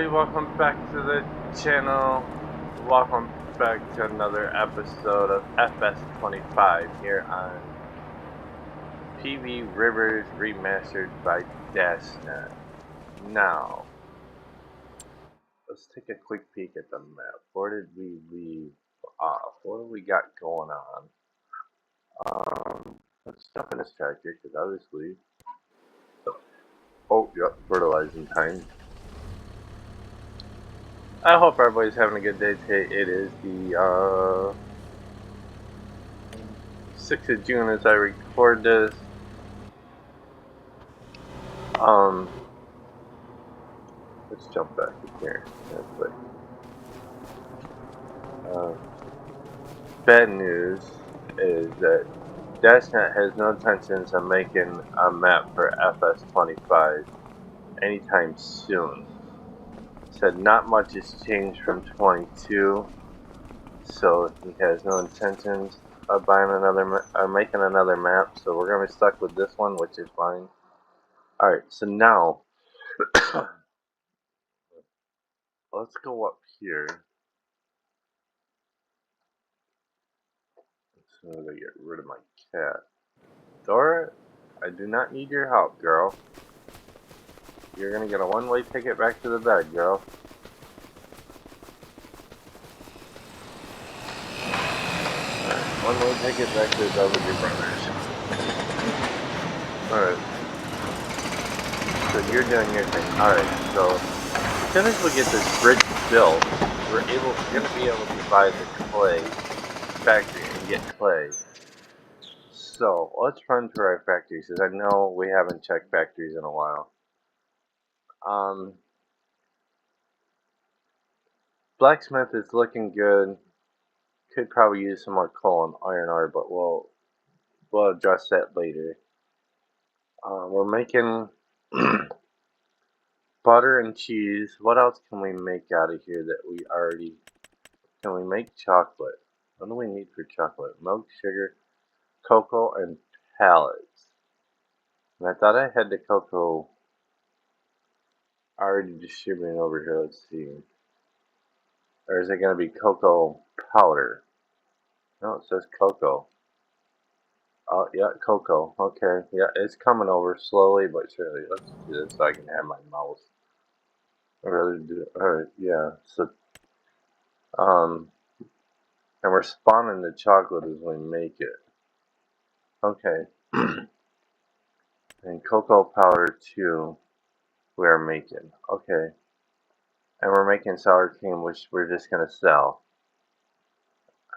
everybody, welcome back to the channel. Welcome back to another episode of FS25 here on PV Rivers Remastered by DashNet. Now, let's take a quick peek at the map. Where did we leave off? What do we got going on? Let's jump in this tractor, because obviously... Oh, yep, fertilizing time. I hope everybody's having a good day today. It is the 6th of June as I record this. Let's jump back in here real quick. Bad news is that DashNet has no intentions of making a map for FS25 anytime soon. Said not much has changed from 22, so he has no intentions of buying another or making another map. So we're gonna be stuck with this one, which is fine. All right, so now let's go up here. So I gotta get rid of my cat. Dora, I do not need your help, girl. You're gonna get a one-way ticket back to the bed, girl. One-way ticket back to the bed with your brothers. Alright. So you're doing your thing. Alright, so as soon as we get this bridge built, we're gonna be able to buy the clay factory and get clay. So let's run through our factories, because I know we haven't checked factories in a while. Blacksmith is looking good. Could probably use some more coal and iron ore, but we'll address that later. We're making butter and cheese. What else can we make out of here that we already... Can we make chocolate? What do we need for chocolate? Milk, sugar, cocoa, and pallets. And I thought I had the cocoa already distributing over here. Let's see. Or is it going to be cocoa powder? No, it says cocoa. Oh, yeah, cocoa. Okay, yeah, it's coming over slowly but surely. Let's do this so I can have my mouse. I'd rather do it. Alright, yeah. So, and we're spawning the chocolate as we make it. Okay. And cocoa powder, too, we are making. Okay. And we're making sour cream, which we're just going to sell.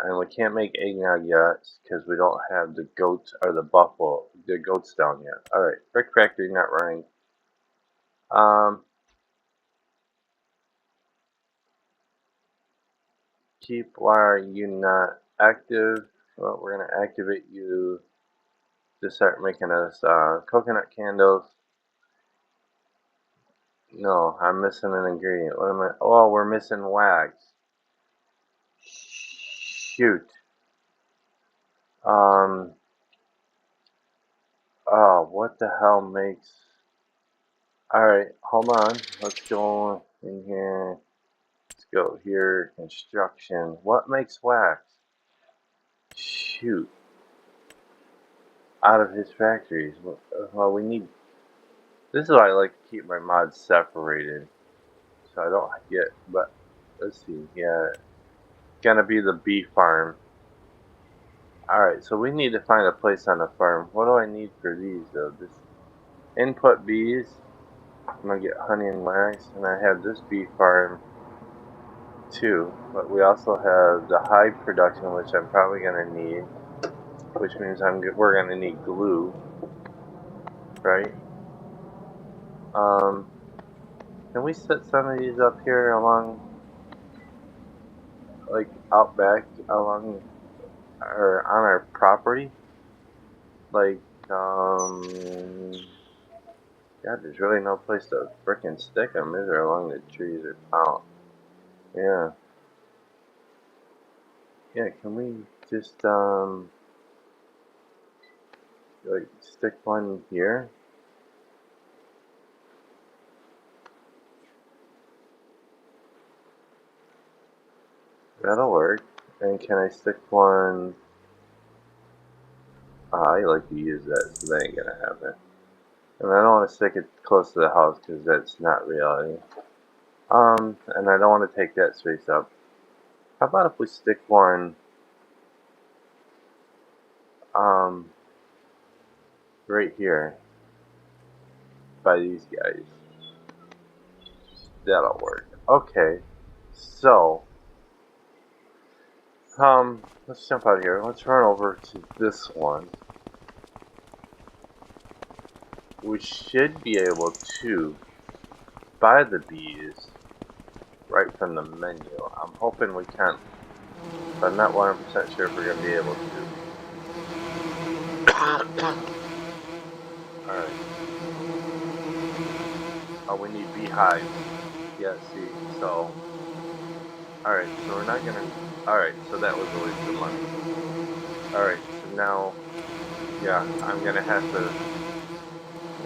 And we can't make eggnog yet because we don't have the goats or the goats down yet. Alright, brick factory not running. Keep, why are you not active? Well, we're going to activate you to start making us coconut candles. No, I'm missing an ingredient. What am I? Oh, we're missing wax. Shoot. Oh, what the hell makes... Alright, hold on. Let's go in here. Let's go here. Construction. What makes wax? Shoot. Out of his factories. Well, we need... This is why I like to keep my mods separated. So I don't get... But, let's see. Yeah. Gonna be the bee farm. Alright, so we need to find a place on the farm. What do I need for these, though? This input bees. I'm gonna get honey and wax. And I have this bee farm, too. But we also have the hive production, which I'm probably gonna need. Which means we're gonna need glue. Right? Can we set some of these up here along... Like, out back, along... Or on our property? Like, God, there's really no place to frickin' stick them, is there, along the trees or out? Yeah. Yeah, can we just, like, stick one here? That'll work. And can I stick one? I like to use that, so that ain't gonna happen. And I don't want to stick it close to the house because that's not reality. And I don't want to take that space up. How about if we stick one, right here by these guys? That'll work. Okay, so, let's jump out of here. Let's run over to this one. We should be able to buy the bees right from the menu. I'm hoping we can, but I'm not 100% sure if we're going to be able to. Alright. Oh, we need beehives. Yeah, see, so. Alright, so we're not gonna. Alright, so that was a waste of money. Alright, so now. Yeah, I'm gonna have to.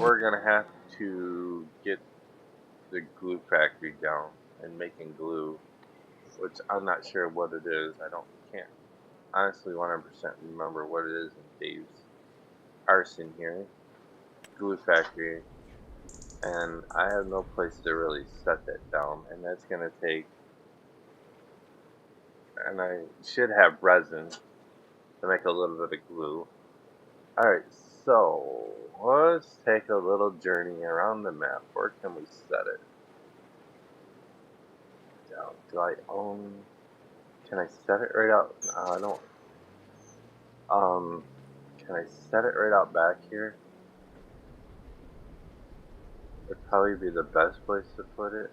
We're gonna have to get the glue factory down and making glue, which I'm not sure what it is. Can't honestly 100% remember what it is in Dave's arson here. Glue factory. And I have no place to really set that down, and that's gonna take. And I should have resin to make a little bit of glue. Alright, so let's take a little journey around the map. Where can we set it? Do I own? Can I set it right out? No, I don't. Can I set it right out back here? Would probably be the best place to put it.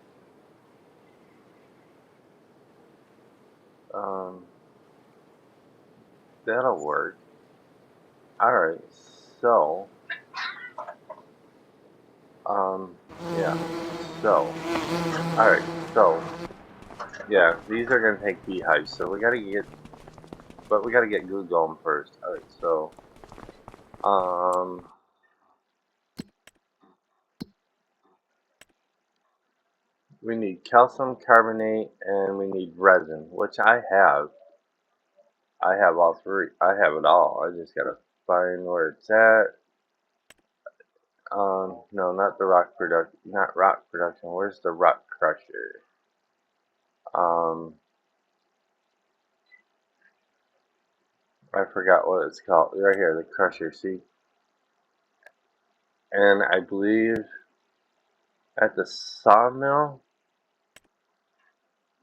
That'll work. Alright, so. Yeah. So. Alright, so. Yeah, these are gonna take beehives, so we gotta get. But we gotta get glue going first. Alright, so. We need calcium carbonate and we need resin, which I have. I have all three. I have it all. I just gotta find where it's at. No, not the rock production. Not rock production. Where's the rock crusher? I forgot what it's called. Right here, the crusher. See, and I believe at the sawmill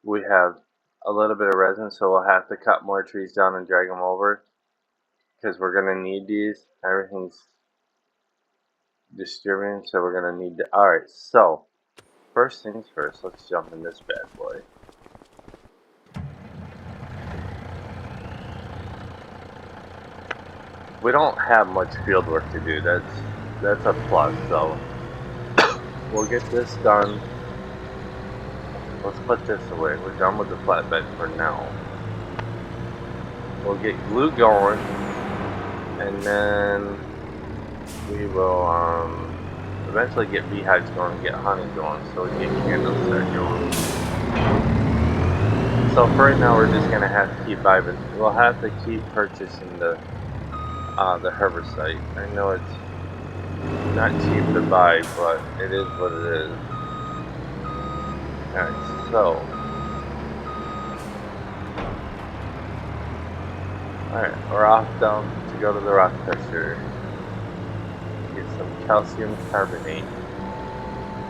we have a little bit of resin, so we'll have to cut more trees down and drag them over because we're gonna need these. Everything's distributing, so we're gonna need to. All right, so first things first, let's jump in this bad boy. We don't have much field work to do. That's a plus. So we'll get this done. Let's put this away. We're done with the flatbed for now. We'll get glue going, and then we will eventually get beehives going and get honey going, so we get candles start going. So for right now, we're just gonna have to keep buying. We'll have to keep purchasing the herbicide. I know it's not cheap to buy, but it is what it is. Alright, so. Alright, we're off down to go to the rock crusher. Get some calcium carbonate.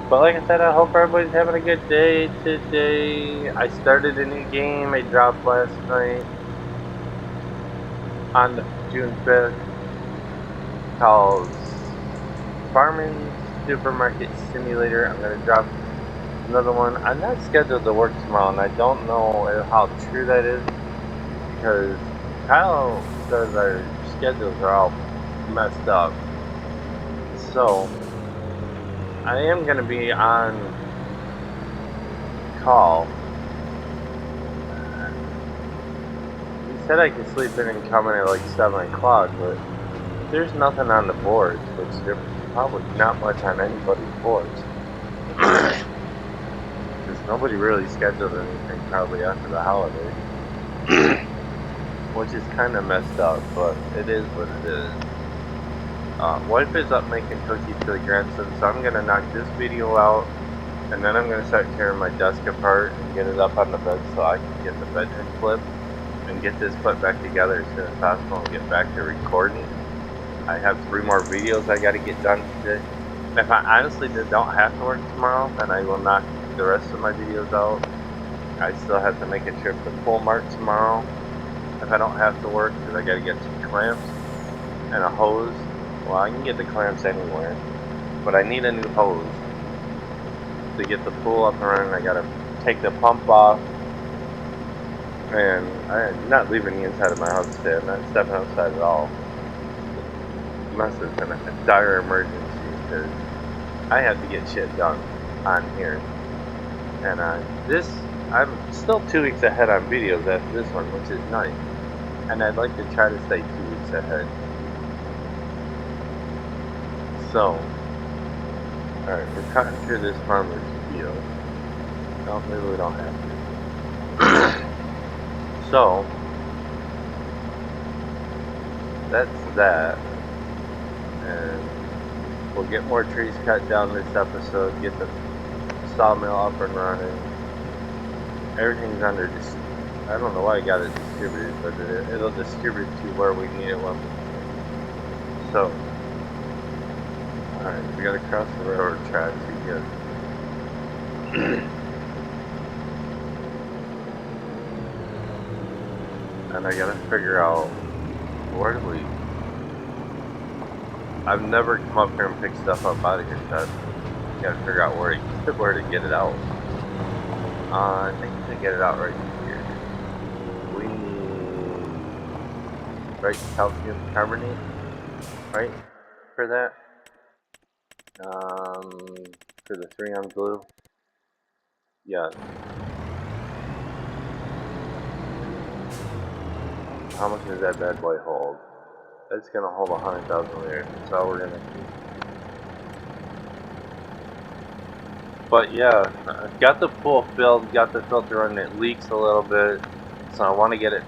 But like I said, I hope everybody's having a good day today. I started a new game I dropped last night on the June 5th called Farming Supermarket Simulator. I'm going to drop another one. I'm not scheduled to work tomorrow, and I don't know how true that is because Kyle says our schedules are all messed up. So I am going to be on call. He said I could sleep in and come in at like 7 o'clock, but there's nothing on the boards, which there's probably not much on anybody's boards. Because nobody really scheduled anything probably after the holiday. which is kind of messed up, but it is what it is. Wife is up making cookies for the grandson, so I'm gonna knock this video out, and then I'm gonna start tearing my desk apart and get it up on the bed so I can get the bedroom flipped and get this put back together as soon as possible and get back to recording. I have 3 more videos I gotta get done today. And if I honestly don't have to work tomorrow, then I will knock the rest of my videos out. I still have to make a trip to Full Mart tomorrow if I don't have to work, because I gotta get some clamps and a hose. Well, I can get the clamps anywhere, but I need a new hose to get the pool up and running. I gotta take the pump off, and I'm not leaving the inside of my house today. I'm not stepping outside at all, unless it's in a dire emergency, because I have to get shit done on here. And I'm still 2 weeks ahead on videos after this one, which is nice. And I'd like to try to stay 2 weeks ahead. So, alright, we're cutting through this farmer's field. No, maybe we don't have to. So, that's that. And we'll get more trees cut down this episode, get the sawmill up and running. Everything's under I don't know why I got it distributed, but it'll distribute to where we need it when we need it. So, alright, we gotta cross the railroad tracks again. And I gotta figure out, where do we... I've never come up here and picked stuff up out of here, so I gotta figure out where to get it out. I think we can get it out right here. We need... right, calcium carbonate, right, for that. For the 3M glue. Yeah. How much does that bad boy hold? It's gonna hold 100,000 liters. That's all we're gonna do. But yeah, got the pool filled, got the filter running. It leaks a little bit, so I want to get it.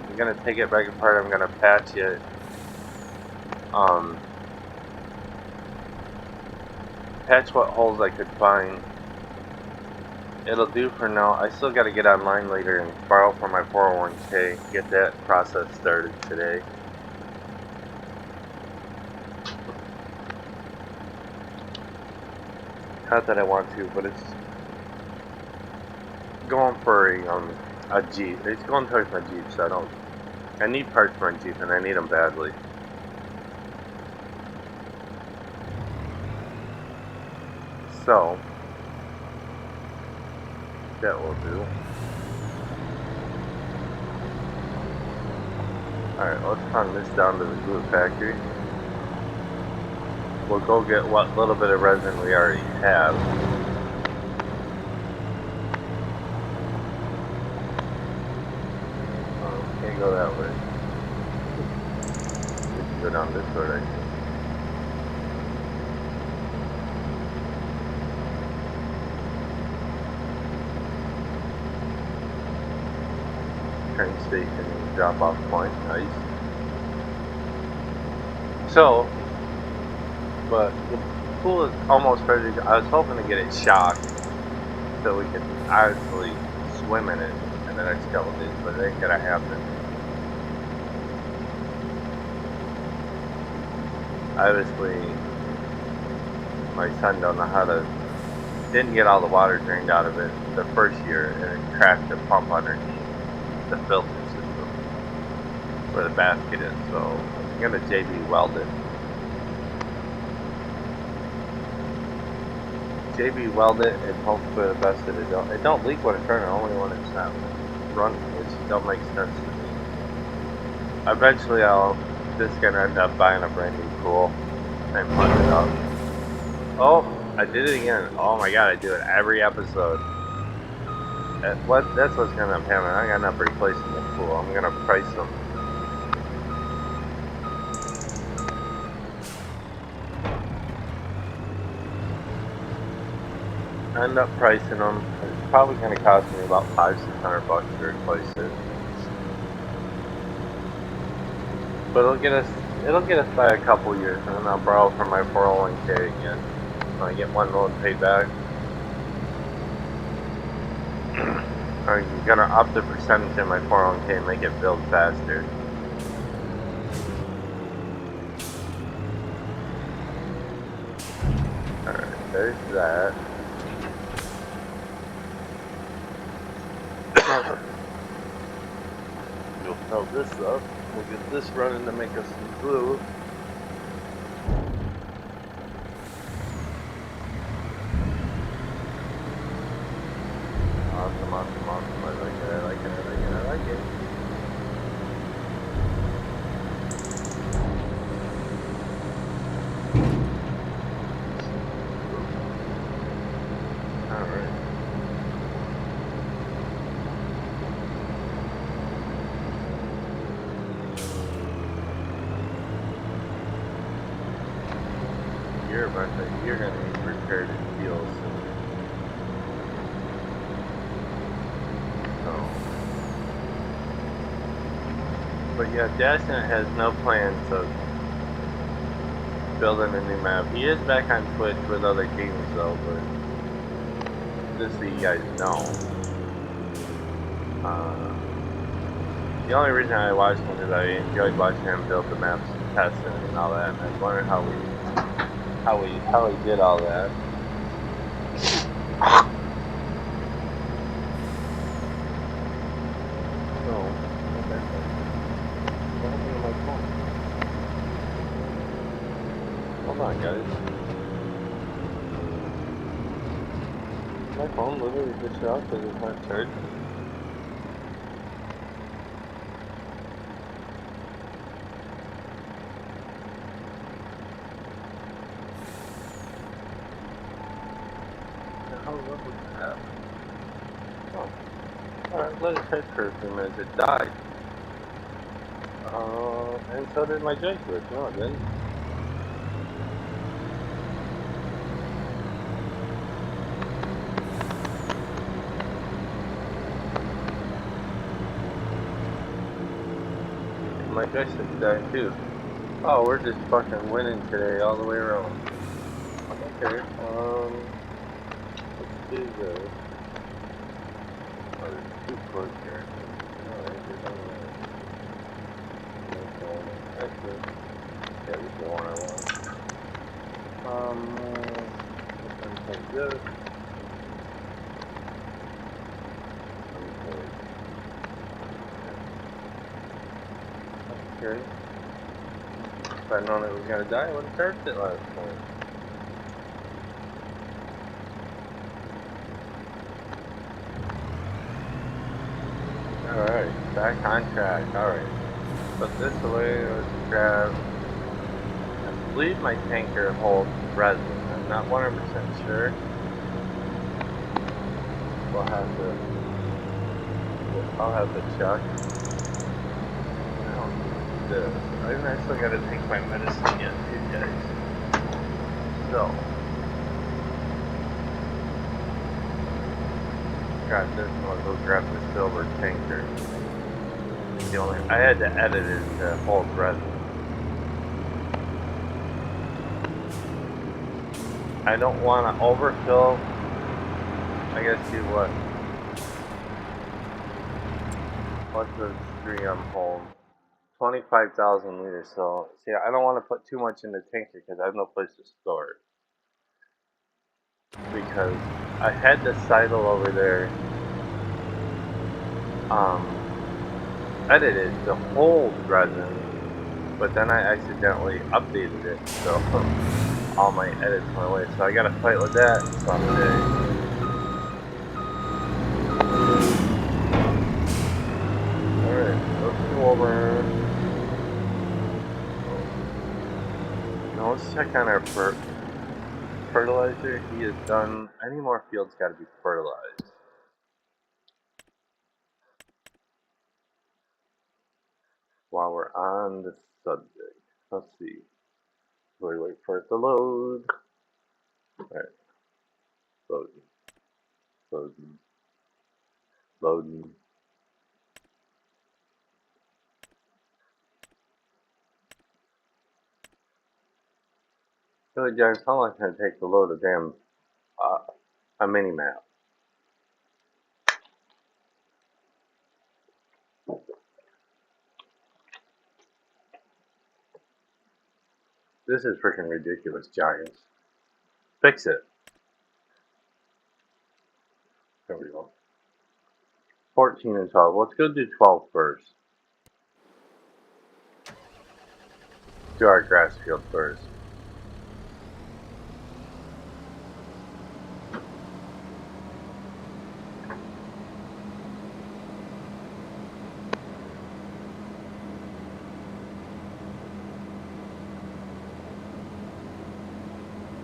I'm gonna take it back apart. I'm gonna patch it. Patch what holes I could find. It'll do for now. I still gotta get online later and borrow from my 401k. Get that process started today. Not that I want to, but it's going for a Jeep. It's going towards my Jeep, so I need parts for a Jeep, and I need them badly. So, that will do. Alright, let's run this down to the glue factory. We'll go get what little bit of resin we already have. Can't go that way. We can go down this way, right? Train station drop off point, nice. So, but the pool is almost ready to go. I was hoping to get it shocked so we could actually swim in it in the next couple of days, but it ain't gonna happen. Obviously, my son don't know how to, didn't get all the water drained out of it the first year, and it cracked the pump underneath the filter system where the basket is, so I'm gonna JB weld it. JB weld it and hope for the best that it don't leak when it's running, only when it's not running, which don't make sense to me. Eventually just gonna end up buying a brand new pool and put it up. Oh, I did it again. Oh my god, I do it every episode. That's what's gonna happen. I gotta end up replacing the pool. I'm gonna price them. I end up pricing them. It's probably gonna cost me about $500-600 to replace it. But it'll get us by a couple years, and then I'll borrow from my 401k again when I get one loan paid back. I'm gonna up the percentage in my 401k and make it build faster. Alright, there's that. We'll fill this up. We'll get this running to make us some glue. Awesome, awesome, awesome. I like it, I like it, I like it, I like it. Alright. You're gonna need repaired and healed soon. So. But yeah, Dashnet has no plans of building a new map. He is back on Twitch with other games though, but just so you guys know. The only reason I watched him is I enjoyed watching him build the maps, testing and all that, and I was wondering how he did all that. So, what happened to my phone? Hold on, guys. My phone literally just shut off because it's not charged. How what was that? Oh. Alright, let it sit for a few minutes. It died. And so did my joystick. No, it didn't. My joystick died too. Oh, we're just fucking winning today all the way around. Okay, let's do this. Oh, there's two cords here. Alright, there's only one. Actually, yeah, this is the one I want. Let's take this. Okay. If I'd known it was gonna die, I would have charged it last time. Alright, back on track. Alright. Put this away, let's grab. I believe my tanker holds resin. I'm not 100% sure. I'll have to check. I don't need this. I still gotta take my medicine yet, too, guys. So. Got this one, go grab the silver tanker. I had to edit it to hold resin. I don't want to overfill. I guess do what? What's the 3M hold? 25,000 liters. So, see, I don't want to put too much in the tanker because I have no place to store it. Because I had the Seidel over there edited to hold resin, but then I accidentally updated it, so all my edits went away. So I gotta fight with that someday. Alright, let's go over. Now let's check on our fertilizer. He is done. Any more fields gotta be fertilized. While we're on the subject, let's see. We wait for it to load. Alright. Loading. Loading. Loading. Really, guys, how long can it take to load a damn a mini map? This is freaking ridiculous, Giants. Fix it. There we go. 14 and 12. Let's go do 12 first. Do our grass field first.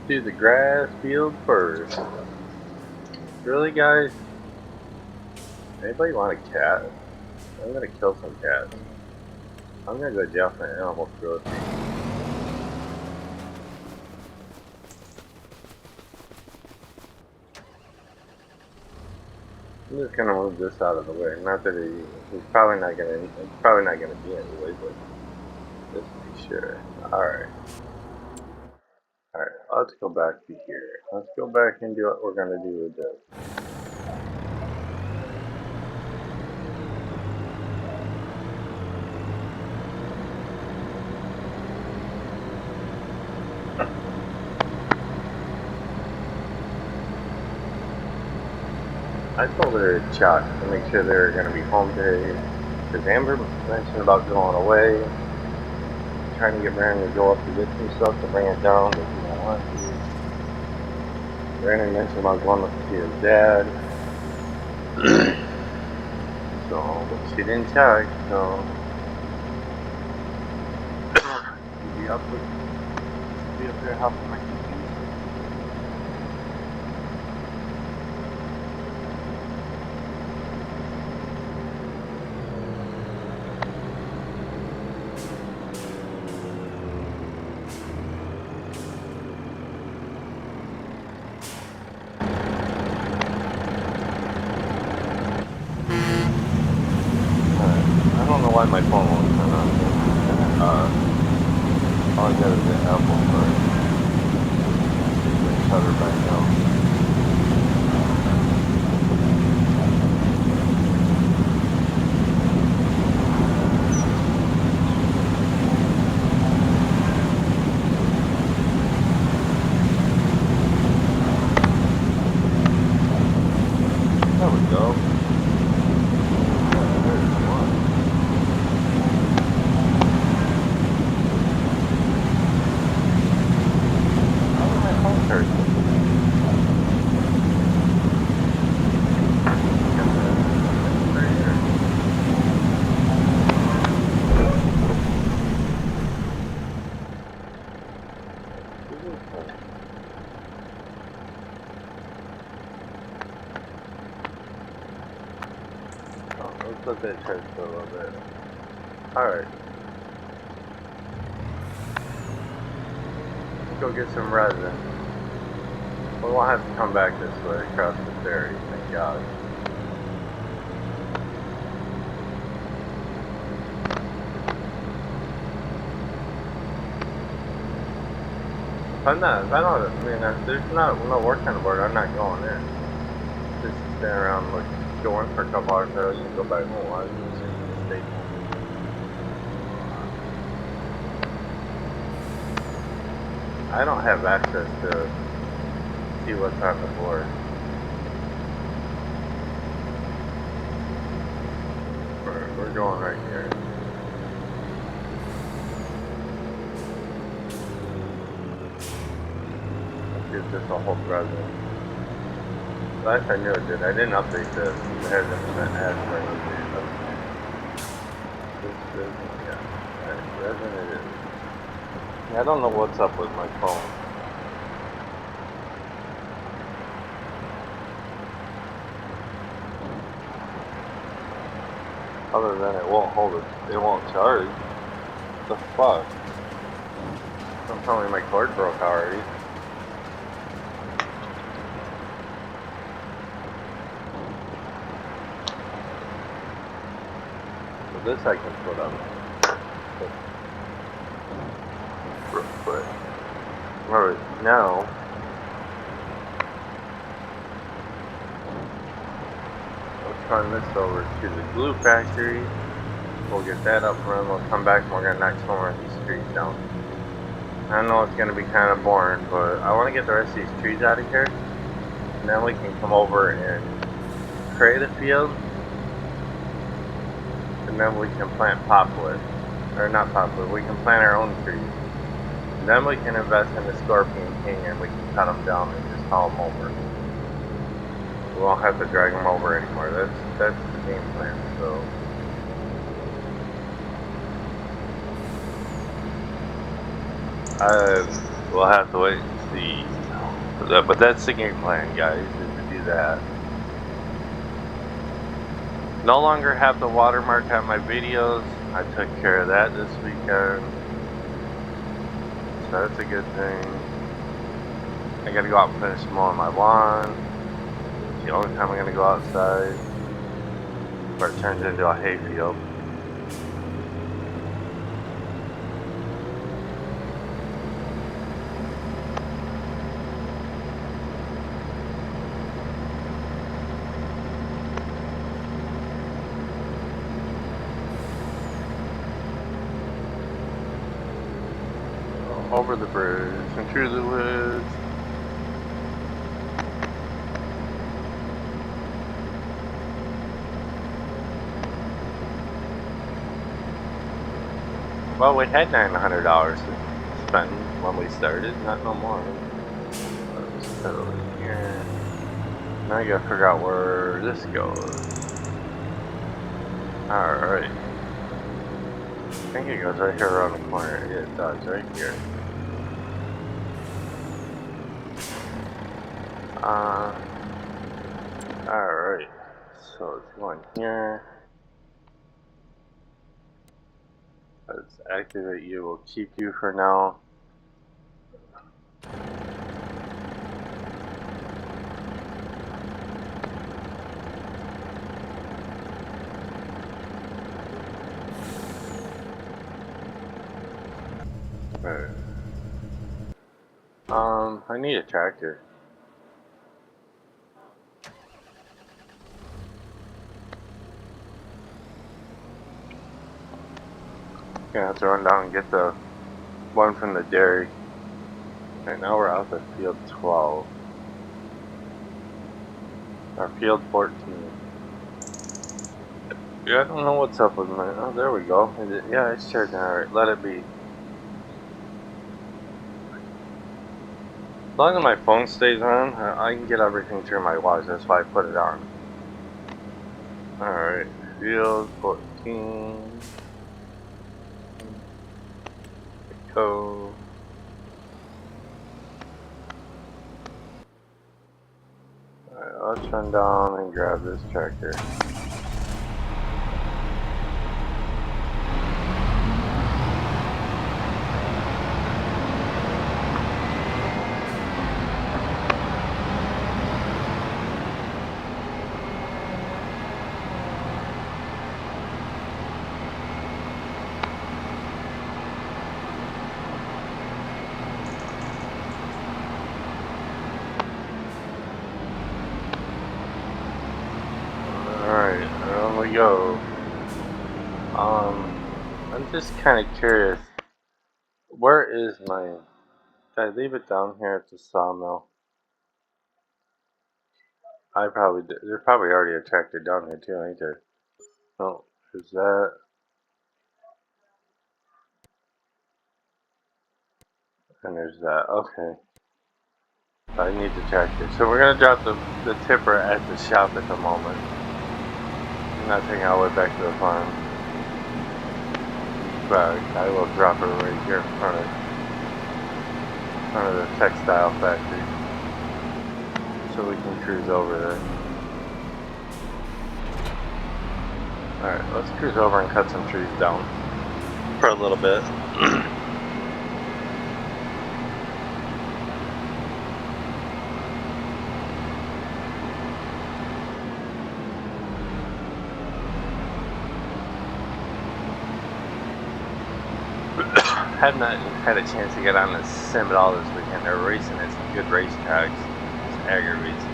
Do the grass field first. Really, guys? Anybody want a cat? I'm gonna kill some cats. I'm gonna go jail for animal cruelty. I'm just gonna move this out of the way. Not that he's probably not gonna. It's probably not gonna be anyway, but just to be sure. All right. All right. Let's go back to here. Let's go back and do what we're gonna do with this. I told her to Chuck to make sure they were going to be home today. Because Amber mentioned about going away, trying to get Brandon to go up to get some stuff to bring it down, but he don't want to. Brandon mentioned about going up to see his dad. So, but she didn't check, so she'll be up there helping my kids. I don't know why my phone won't turn on. All I got is the Apple Card. Shut her back down. There we go. Let's let that charge for a little bit. Alright. Let's go get some resin. We won't have to come back this way across the ferry, thank God. If there's no work on the board, I'm not going in. Just stand around, go in for a couple hours, and go back home. I was just stay home. I don't have access to see what's on the board. We're going right here. Let's get this a whole resin. Last I knew it did. I didn't update this. It hasn't been asked for an update. This is, yeah. Resin it is. I don't know what's up with my phone. Other than it won't hold it, it won't charge. What the fuck? Don't tell me my cord broke already. So this I can put up. Real quick. Alright. now, let's run this over to the glue factory. We'll get that up and running. We'll come back and we're going to knock some more of these trees down. I know it's going to be kind of boring, but I want to get the rest of these trees out of here. And then we can come over and create a field. And then we can plant popwood. Or not popwood, we can plant our own trees. And then we can invest in the Scorpion King and we can cut them down and just haul them over. We won't have to drag them over anymore. That's the game plan. So we'll have to wait and see. But that's the game plan, guys, is to do that. No longer have to watermark out my videos. I took care of that this weekend. So that's a good thing. I gotta go out and finish mowing my lawn. It's the only time I'm gonna go outside. Where it turns into a hayfield. Over the bridge and through the woods. Well, we had $900 to spend when we started, not no more. Let's put it over here. Now I gotta figure out where this goes. Alright. I think it goes right here around the corner. Yeah, it does, right here. Alright. So it's going here. Let's activate you. We'll keep you for now. Right. I need a tractor. Gonna have to run down and get the one from the dairy. Right now we're out at field 12. Or field 14. Yeah, I don't know what's up with my... Oh, there we go. Yeah, it's charging. Alright, let it be. As long as my phone stays on, I can get everything through my watch. That's why I put it on. Alright, field 14. Go. Alright, let's run down and grab this tractor. Go. I'm just kind of curious. Where is my... Did I leave it down here at the sawmill? I probably did. There's probably already a tractor down here too, ain't there? Oh, is that... And there's that. Okay. I need the tractor. So we're going to drop the tipper at the shop at the moment. I'm not taking it all the way back to the farm. But I will drop it right here in front of the textile factory. So we can cruise over there. Alright, let's cruise over and cut some trees down for a little bit. have not had a chance to get on the sim at all this weekend. They're racing at some good racetracks. It's aggravates me.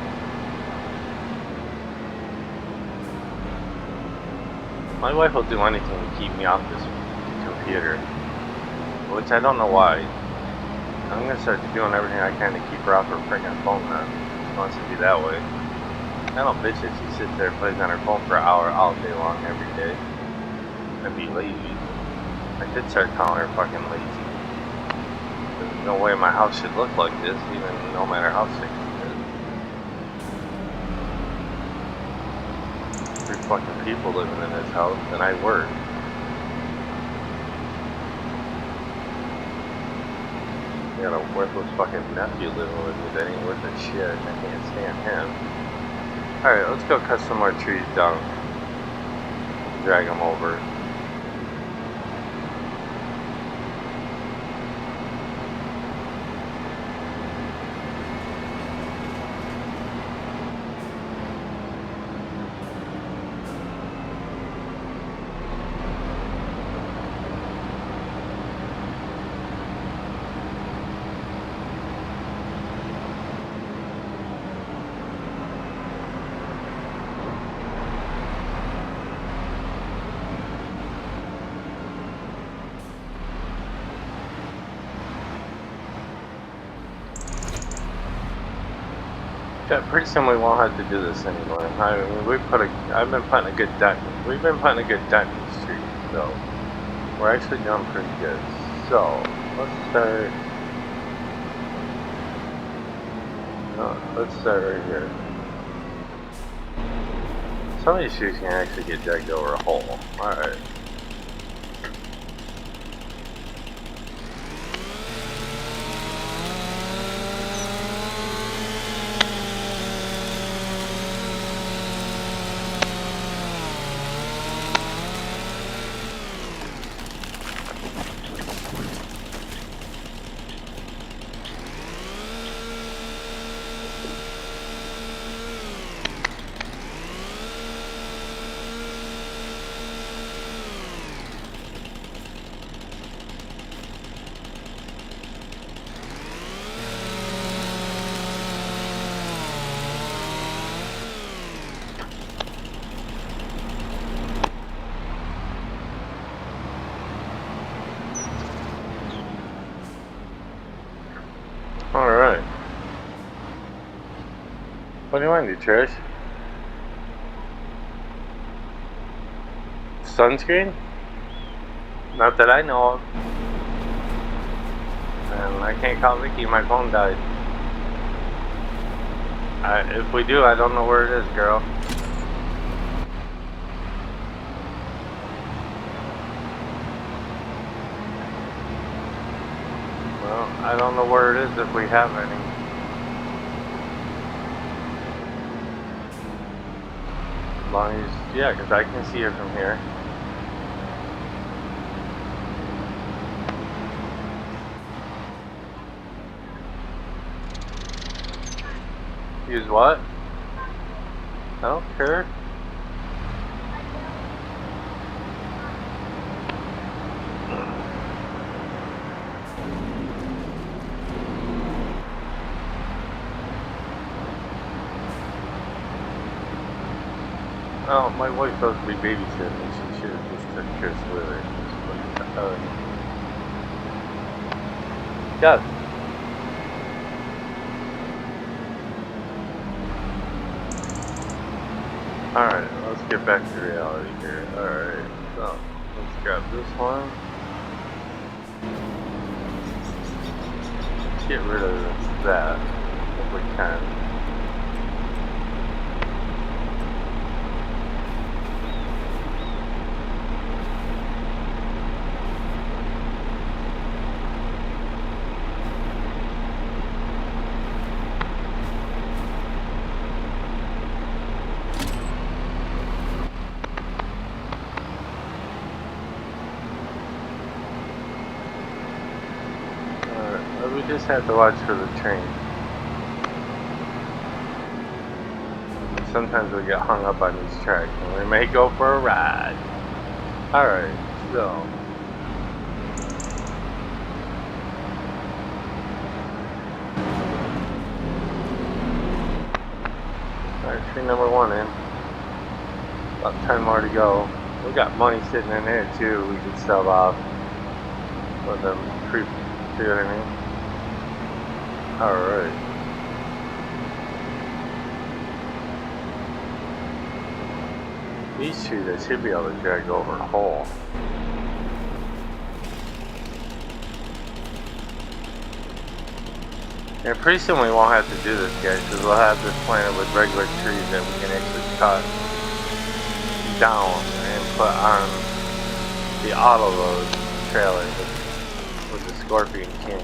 My wife will do anything to keep me off this computer, which I don't know why. I'm gonna start doing everything I can to keep her off her freaking phone now. She wants to be that way. I don't bitch it. She sits there and plays on her phone for an hour all day long every day. And be lazy. I could start calling her fucking lazy. There's no way my house should look like this, even no matter how sick she is. 3 fucking people living in this house, and I work. I got a worthless fucking nephew living with me that ain't worth a shit. I can't stand him. Alright, let's go cut some more trees down. Drag them over. Yeah, pretty soon we won't have to do this anymore. I mean, I've been putting a good dent. We've been putting a good dent in the street, so we're actually doing pretty good. So let's start. Let's start right here. Some of these streets can actually get dragged over a hole. All right. Alright. What do you want to do, Trish? Sunscreen? Not that I know of. And I can't call Vicky, my phone died. If we do, I don't know where it is, girl. Well, I don't know where it is if we have any. As long as, yeah, because I can see her from here. Use what? I don't care. Oh, my wife does be babysitting me. She should have just took Chris with her. Yes. Alright, let's get back to reality here. Alright, so let's grab this one. Let's get rid of that if we can. We just have to watch for the train. Sometimes we get hung up on these tracks and we may go for a ride. Alright, so Alright, tree number 1 in. About 10 more to go. We got money sitting in there too. We can sell off with them tree. See what I mean? Alright. These two, they should be able to drag over a hole. And pretty soon we won't have to do this, guys, because we'll have this planted with regular trees that we can actually cut down and put on the auto load trailer with the Scorpion King.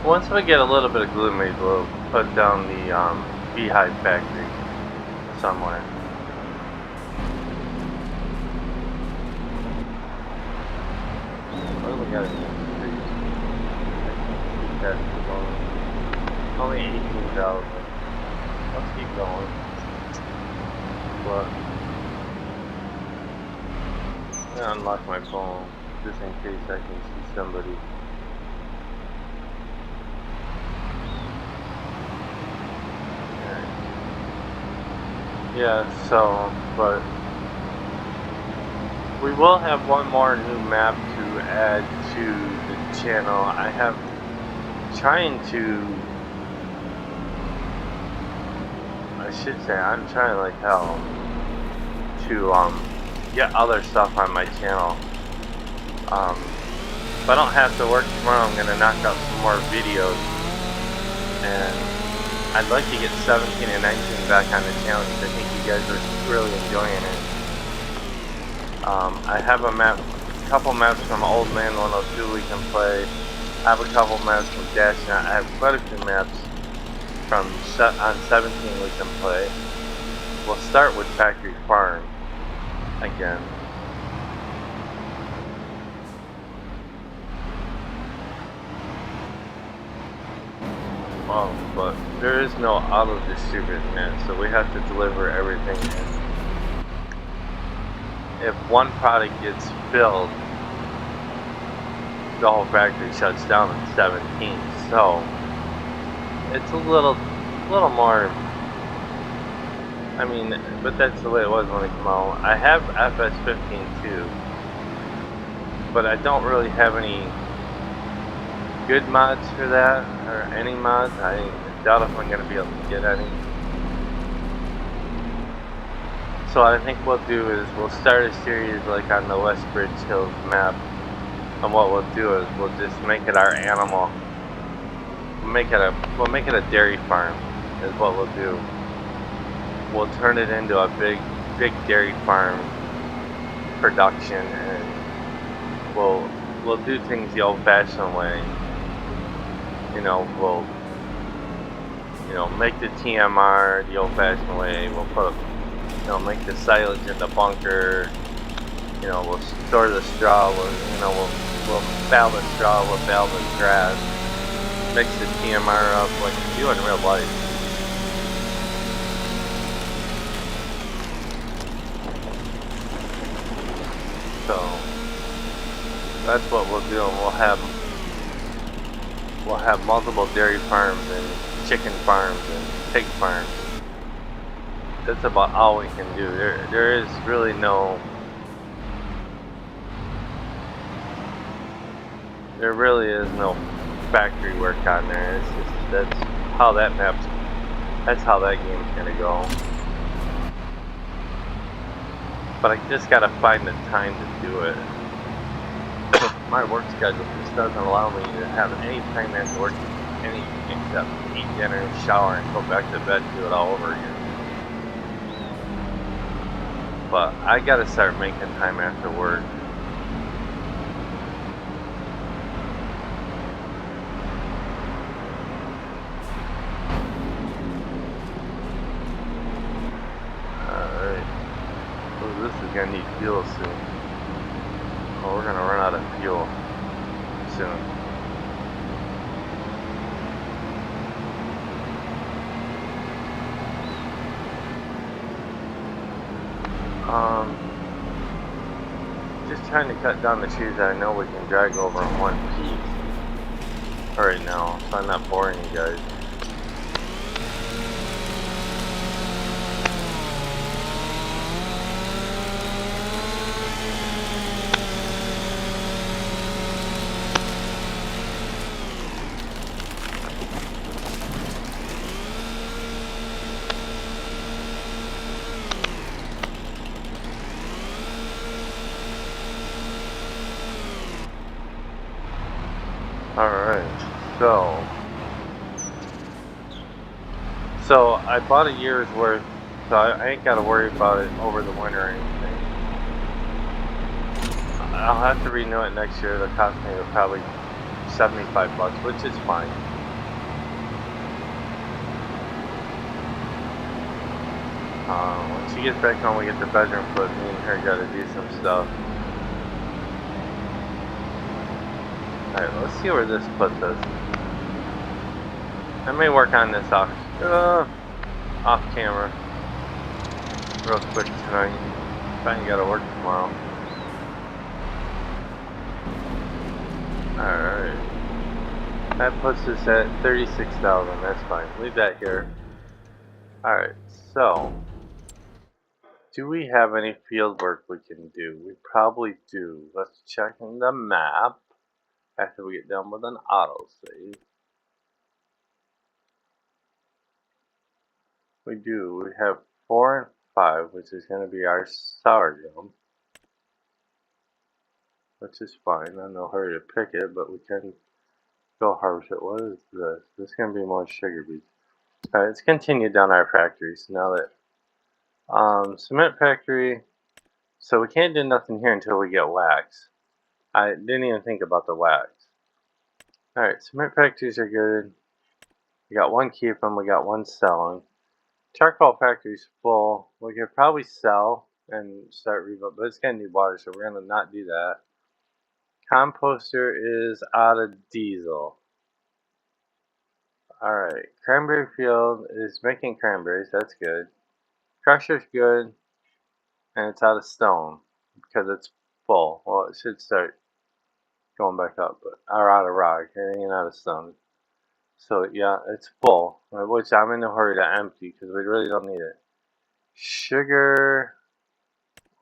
Once we get a little bit of glue made, we'll put down the beehive factory somewhere. What do we got in the street? Only 18,000. Let's keep going. But I'm gonna unlock my phone just in case I can see somebody. Yeah, so, but we will have one more new map to add to the channel. I have trying to, I should say, I'm trying like hell to get other stuff on my channel. If I don't have to work tomorrow, I'm gonna knock out some more videos, and I'd like to get 17 and 19 back on the channel because I think you guys are really enjoying it. I have a couple maps from Old Man 102 we can play. I have a couple maps from DashNet. I have quite a few maps from on 17 we can play. We'll start with Factory Farm again. But there is no auto distributor net, so we have to deliver everything in. If one product gets filled, the whole factory shuts down at 17. So it's a little more. I mean, but that's the way it was when it came out. I have FS15 too, but I don't really have any good mods for that, or any mods. I doubt if I'm gonna be able to get any. So what I think we'll do is we'll start a series like on the West Bridge Hills map, and what we'll do is we'll just make it our animal. We'll make it a dairy farm. Is what we'll do. We'll turn it into a big dairy farm production, and we'll do things the old-fashioned way. We'll make the TMR the old-fashioned way. We'll put make the silage in the bunker. We'll store the straw. We'll bale the straw. We'll bale the grass. Mix the TMR up like you do in real life. So that's what we'll do, and we'll have multiple dairy farms and chicken farms and pig farms. That's about all we can do. There is really no. There really is no factory work on there. It's just that's how that game's gonna go. But I just gotta find the time to do it. My work schedule just doesn't allow me to have any time after work, anything except eat dinner, shower, and go back to bed and do it all over again. But I gotta start making time after work. Alright. So this is gonna need fuel soon. Oh, we're gonna run out of fuel soon. Just trying to cut down the trees that I know we can drag over in one piece right now, so I'm not boring you guys. Alright, so I bought a year's worth, so I ain't gotta worry about it over the winter or anything. I'll have to renew it next year. It'll cost me probably $75, which is fine. When she gets back home, we get the bedroom put. Me and her gotta do some stuff. Alright, let's see where this puts us. I may work on this off camera real quick tonight. If I ain't gotta work tomorrow. Alright. That puts us at 36,000. That's fine. Leave that here. Alright, so do we have any field work we can do? We probably do. Let's check in the map after we get done with an autosave. We do. We have 4 and 5, which is going to be our sorghum, which is fine. I'm no hurry to pick it, but we can go harvest it. What is this? This is going to be more sugar beets. Alright, let's continue down our factories now that cement factory. So we can't do nothing here until we get wax. I didn't even think about the wax. Alright, cement factories are good. We got one keeping, we got one selling. Charcoal factory's full. We could probably sell and start rebuild, but it's gonna need water, so we're gonna not do that. Composter is out of diesel. Alright, cranberry field is making cranberries, that's good. Crusher's good, and it's out of stone because it's full. Well, it should start going back up, but or out of rock, it ain't out of stone. So yeah, it's full, which I'm in a hurry to empty because we really don't need it. Sugar,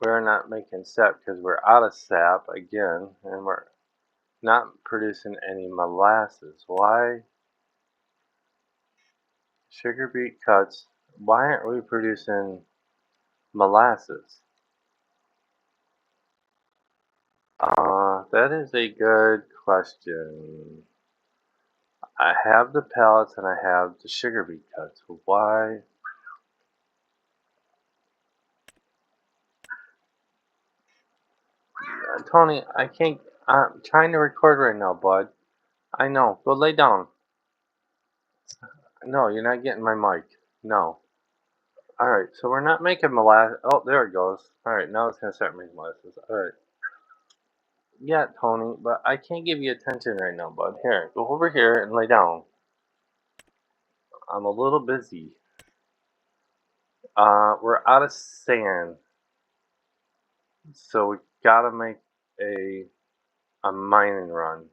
we're not making sap because we're out of sap again, and not producing any molasses. Why? Sugar beet cuts. Why aren't we producing molasses? That is a good question. I have the pellets and I have the sugar beet cuts. Why? Tony, I can't. I'm trying to record right now, bud. I know. Go lay down. No, you're not getting my mic. No. Alright, so we're not making molasses. Oh, there it goes. Alright, now it's going to start making molasses. Alright. Yeah, Tony, but I can't give you attention right now, bud. Here, go over here and lay down. I'm a little busy. We're out of sand. So we gotta make a mining run.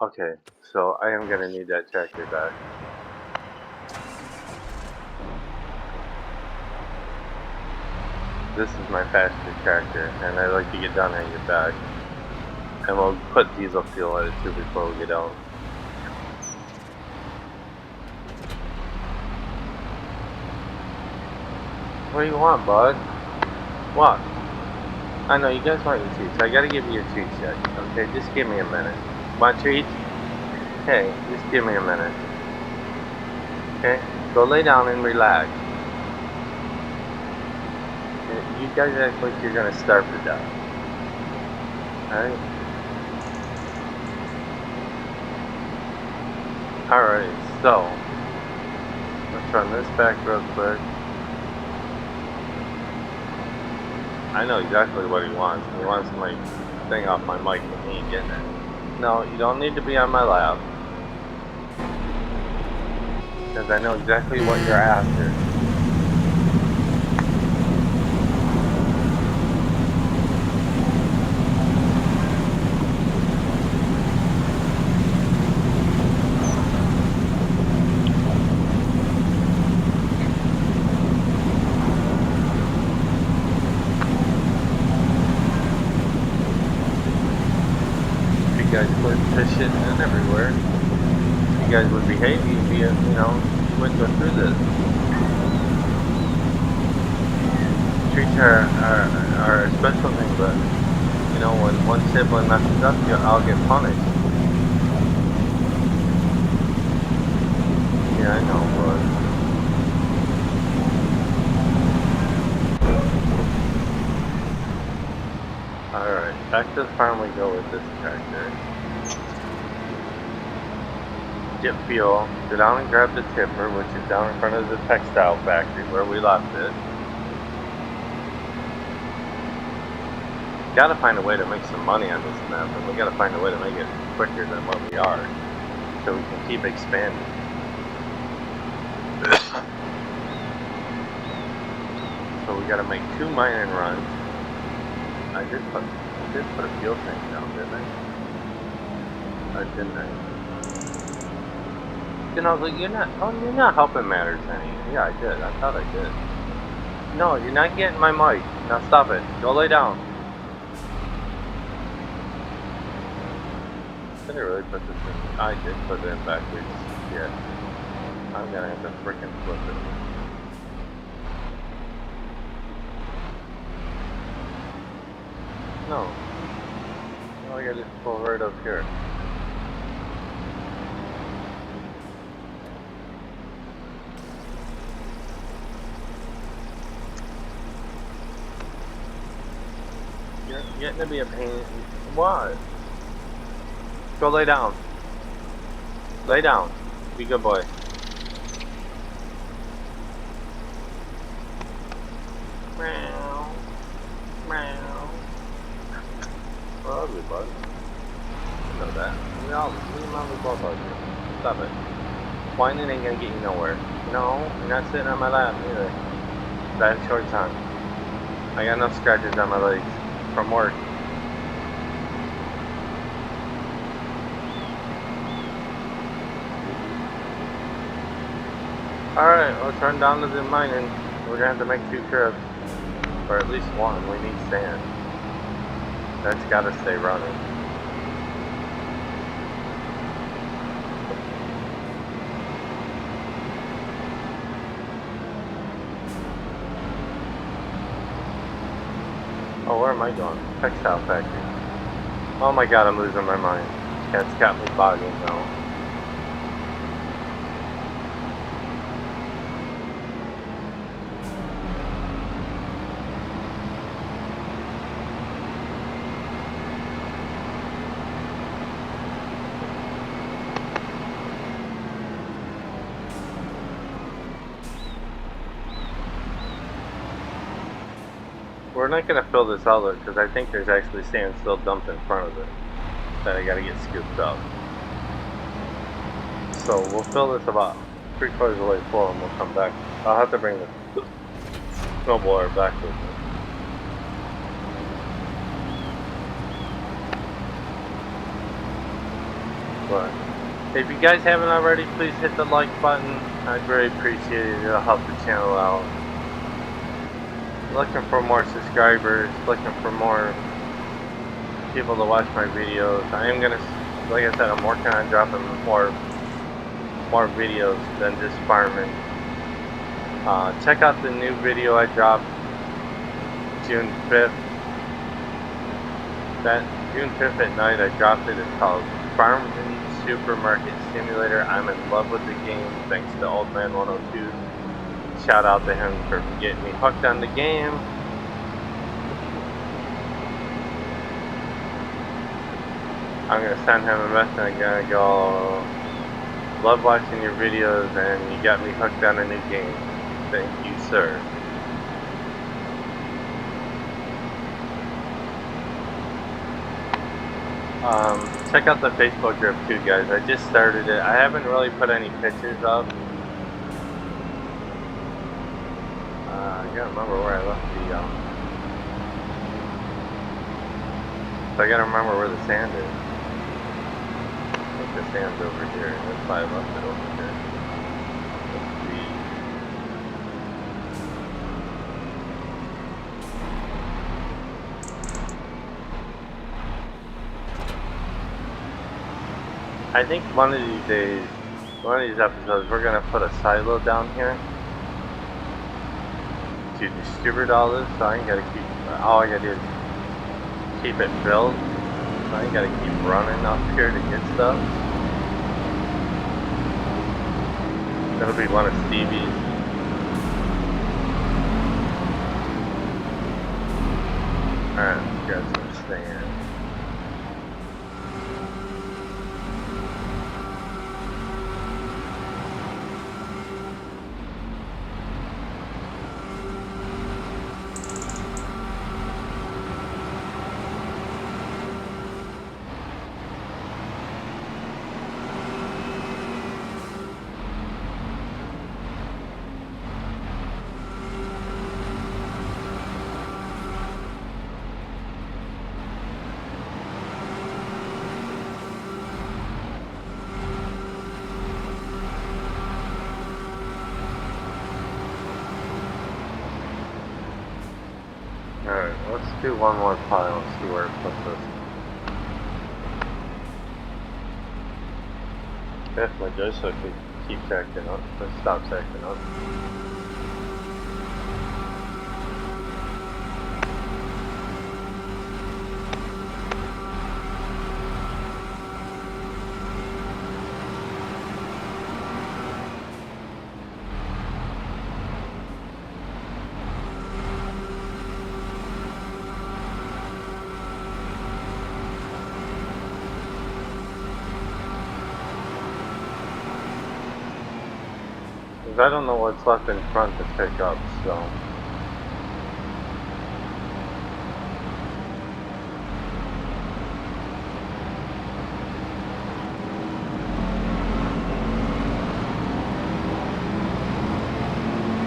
Okay, so I am gonna need that tractor back. This is my faster tractor, and I like to get done and get back. And we'll put diesel fuel in it too before we get out. What do you want, bud? What? I know you guys want your treats. I gotta give you your treats yet. Okay, just give me a minute. Want treats? Hey, just give me a minute. Okay? Go lay down and relax. You guys act like you're gonna starve to death. Alright? Alright, so let's run this back real quick. I know exactly what he wants. He wants my thing off my mic and he ain't getting it. No, you don't need to be on my lap. Because I know exactly what you're after. You guys quit fishing and everywhere. You guys would behave, you'd be, you wouldn't go through this. Treats are a special thing, but, when one sibling messes up, I'll get punished. Yeah, I know, but... Alright, back to the farm we go with this tractor. Get fuel, go down and grab the tipper, which is down in front of the textile factory where we left it. Gotta find a way to make some money on this map, and we gotta find a way to make it quicker than what we are, so we can keep expanding. So we gotta make 2 mining runs. I did put a fuel tank down, didn't I? Or didn't I? You're not helping matters any. Yeah, I did. I thought I did. No, you're not getting my mic. Now stop it. Go lay down. Did I really put this in? I did put it in backwards. Yeah. I'm gonna have to frickin' flip it. No. No, I gotta just pull right up here. You're getting to be a pain. What? Go lay down. Lay down. Be a good boy. Meow. Meow. We're ugly, bud. You know that. We both ugly. Stop it. Whining ain't gonna get you nowhere. No, you're not sitting on my lap either. I have shorts on. I got enough scratches on my legs from work. Alright, let's run down to the mining. We're gonna have to make 2 trips. Or at least 1. We need sand. That's gotta stay running. Where am I going? Textile factory. Oh my god, I'm losing my mind. Cat's got me boggled now. We're not going to fill this outlet because I think there's actually sand still dumped in front of it that I got to get scooped up. So we'll fill this about 3/4 of the way full and we'll come back. I'll have to bring the snowblower back with me. But if you guys haven't already, please hit the like button. I'd very appreciate it. It'll help the channel out. Looking for more subscribers, looking for more people to watch my videos. I am gonna, like I said, I'm working on dropping more videos than just farming. Check out the new video I dropped June 5th. That June 5th at night I dropped it. It's called Farming Supermarket Simulator. I'm in love with the game thanks to Old Man 102. Shout out to him for getting me hooked on the game. I'm gonna send him a message. I'm gonna go, love watching your videos and you got me hooked on a new game. Thank you, sir. Check out the Facebook group too, guys. I just started it. I haven't really put any pictures up. I gotta remember where I left the, so I gotta remember where the sand is. I think the sand's over here. That's why I left it over here. Let's see. I think one of these days, one of these episodes, we're gonna put a silo down here to distribute all this, so I ain't gotta keep, all I gotta do is keep it filled, so I ain't gotta keep running up here to get stuff. That'll be one of Stevie's. Alright, let's grab some sand. Alright, let's do one more pile and see where it puts us. If my joystick keeps acting up, it stops acting up. I don't know what's left in front to pick up, so.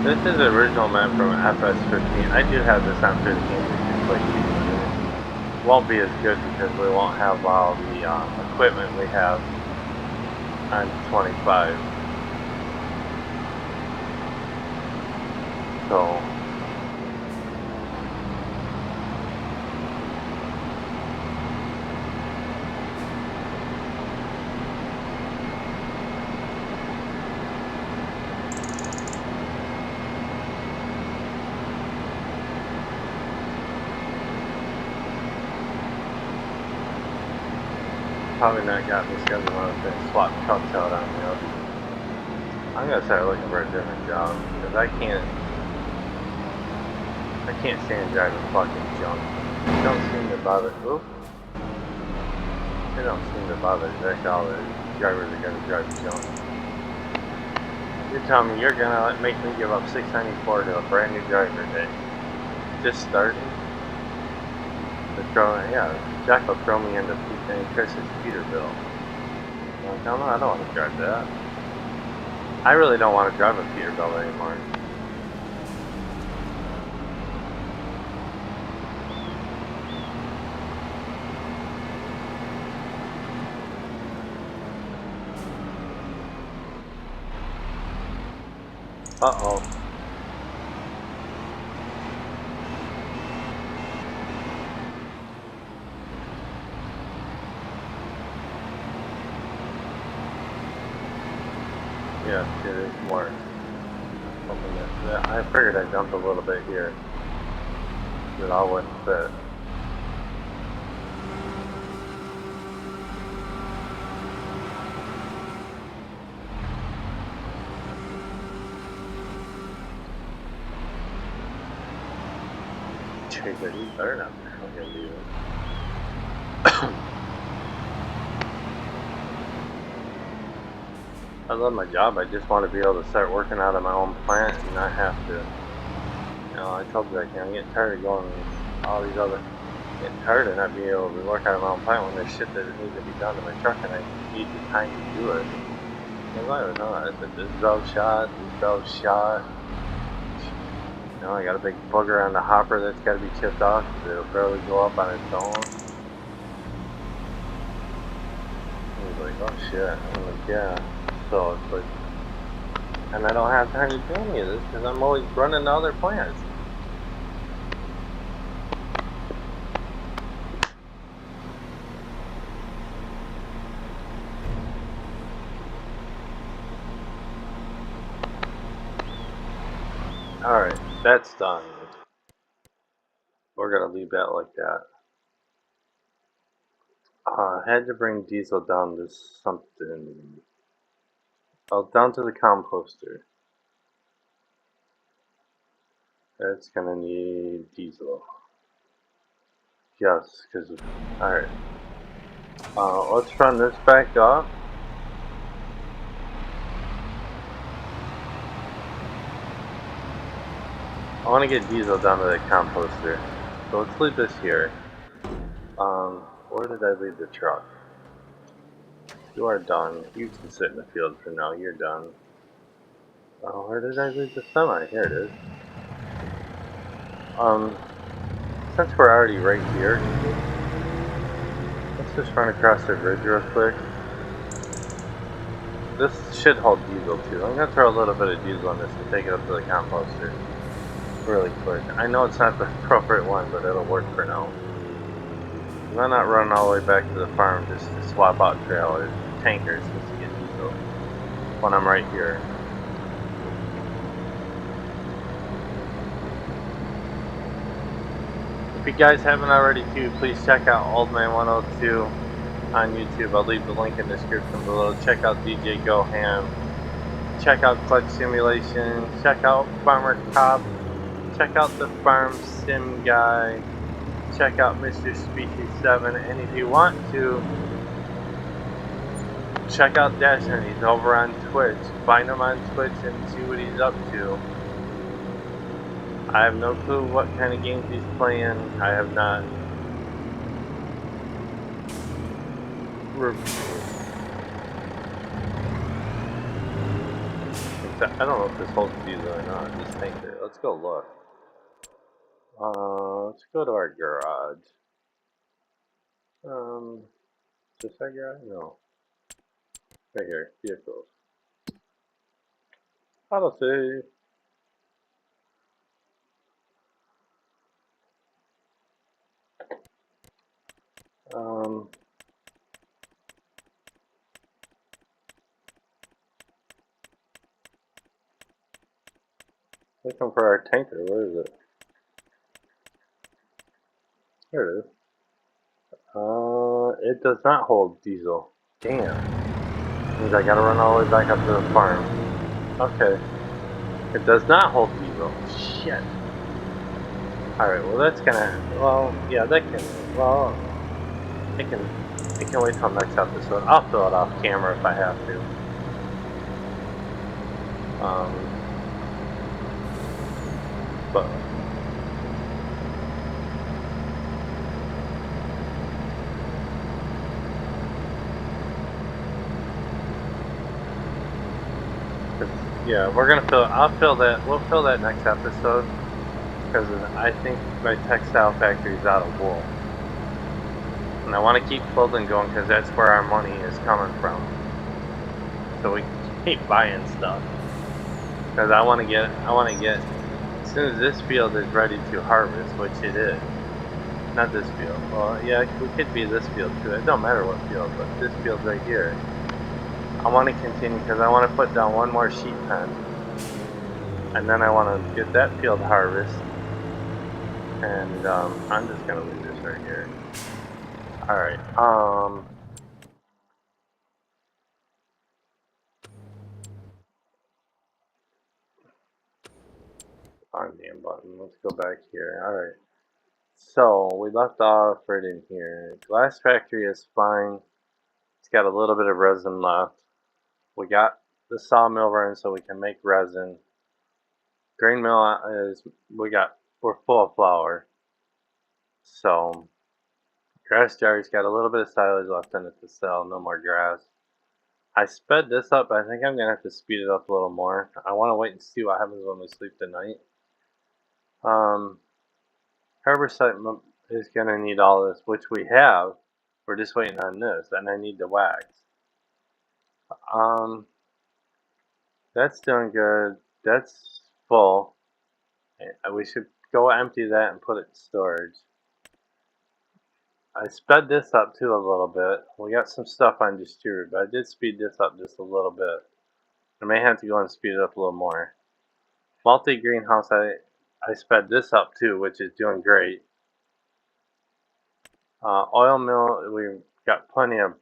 This is the original map from FS15. I do have this on 15. It won't be as good because we won't have all the equipment we have on 25. So probably not got this gonna be one of the things swap trucks out on me. I'm gonna start looking for a different job because I can't stand driving fucking junk. They don't seem to bother. Oop. They don't seem to bother that all the drivers are gonna drive junk. You're telling me you're gonna make me give up $694 to a brand new driver that just started? Jack will throw me into Chris's Peterbilt. I'm like, no, I don't want to drive that. I really don't want to drive a Peterbilt anymore. Uh-oh. Yeah, there's more. I figured I'd dump a little bit here. It all wouldn't fit. But he better not fucking leave it. I love my job. I just want to be able to start working out of my own plant and not have to. You know, I told you I'm getting tired of going all these other. Getting tired of not being able to work out of my own plant when there's shit that needs to be done to my truck and I need the time to do it. I said this valve shot. You know, I got a big booger on the hopper that's got to be chipped off. It'll barely go up on its own. He's like, oh shit. I'm like, yeah. So it's like, and I don't have time to do any of this because I'm always running to other plants. Alright, that's done. We're gonna leave that like that. Had to bring diesel down to something. Oh, down to the composter. That's gonna need diesel. Yes, because, alright. Let's run this back up. I want to get diesel down to the composter. So let's leave this here. Where did I leave the truck? You are done. You can sit in the field for now. You're done. Where did I leave the semi? Here it is. Since we're already right here, let's just run across the bridge real quick. This should hold diesel too. I'm gonna throw a little bit of diesel on this and take it up to the composter really quick. I know it's not the appropriate one, but it'll work for now. I'm not running all the way back to the farm just to swap out trailers, tankers, just to get diesel when I'm right here. If you guys haven't already too, please check out Old Man 102 on YouTube. I'll leave the link in the description below. Check out DJ Go Ham. Check out Clutch Simulation. Check out Farmer Cop. Check out the Farm Sim Guy. Check out Mr. Species 7. And if you want to, check out Dasher. He's over on Twitch. Find him on Twitch and see what he's up to. I have no clue what kind of games he's playing. I have not. I don't know if this holds diesel or not. This tanker. Let's go look. Let's go to our garage. Is this our garage? No. Right here. Vehicles. Auto save. Looking for our tanker. Where is it? There it is. it does not hold diesel. Damn. Means I gotta run all the way back up to the farm. Okay. It does not hold diesel. Shit. Alright, well that's gonna, well, yeah, that can, well, it can wait till next episode. I'll fill it off camera if I have to. But yeah, we're gonna fill. I'll fill that. We'll fill that next episode because I think my textile factory is out of wool, and I want to keep clothing going because that's where our money is coming from. So we keep buying stuff because I want to get. As soon as this field is ready to harvest, which it is. Not this field. Well, yeah, we could be this field too. It don't matter what field, but this field right here. I want to continue because I want to put down one more sheep pen, and then I want to get that field harvest. And I'm just gonna leave this right here. All right. Damn button. Let's go back here. All right. So we left off right in here. Glass factory is fine. It's got a little bit of resin left. We got the sawmill running so we can make resin. Grain mill is we're full of flour. So grass jar's got a little bit of silage left in it to sell. No more grass. I sped this up, but I think I'm gonna have to speed it up a little more. I want to wait and see what happens when we sleep tonight. Herbicide is gonna need all this, which we have. We're just waiting on this, and I need the wax. That's doing good. That's full. We should go empty that and put it in storage. I sped this up too a little bit. We got some stuff on distribute, but I did speed this up just a little bit. I may have to go and speed it up a little more. Multi-greenhouse, I sped this up too, which is doing great. Oil mill, we've got plenty of,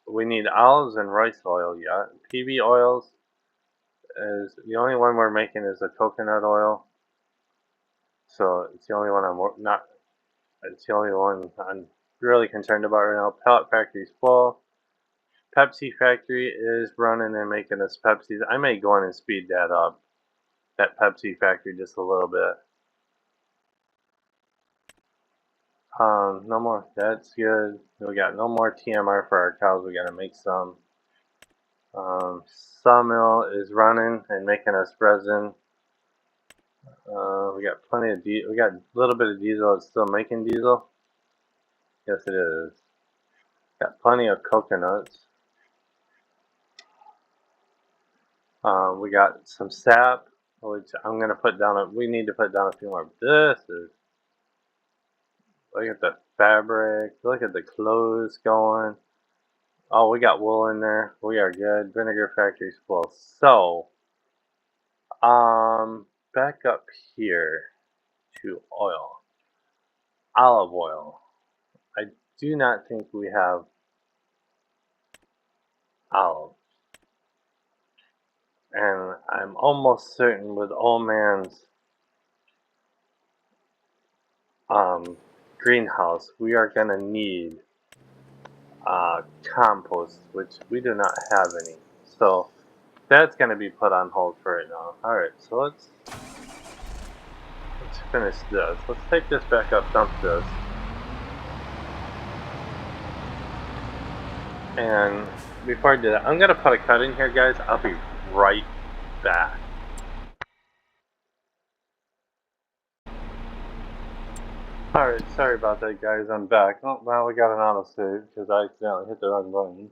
we need olives and rice oil yet. PB oils is, the only one we're making is the coconut oil. So it's the only one it's the only one I'm really concerned about right now. Pellet factory's full. Pepsi factory is running and making us Pepsis. I may go in and speed that up. That Pepsi factory just a little bit. No more. That's good. We got no more TMR for our cows. We gotta make some. Sawmill is running and making us resin. We got plenty of diesel. We got a little bit of diesel. It's still making diesel. Yes, it is. Got plenty of coconuts. We got some sap, which I'm gonna put down. We need to put down a few more. This is. Look at the fabric. Look at the clothes going. Oh, we got wool in there. We are good. Vinegar factory's full. So, back up here to oil. Olive oil. I do not think we have olives. And I'm almost certain with old man's greenhouse, we are gonna need compost, which we do not have any. So that's gonna be put on hold for right now. Alright, so let's finish this. Let's take this back up, dump this. And before I do that, I'm gonna put a cut in here, guys. I'll be right back. Alright, sorry about that, guys. I'm back. Oh, well, we got an autosave because I accidentally hit the wrong button.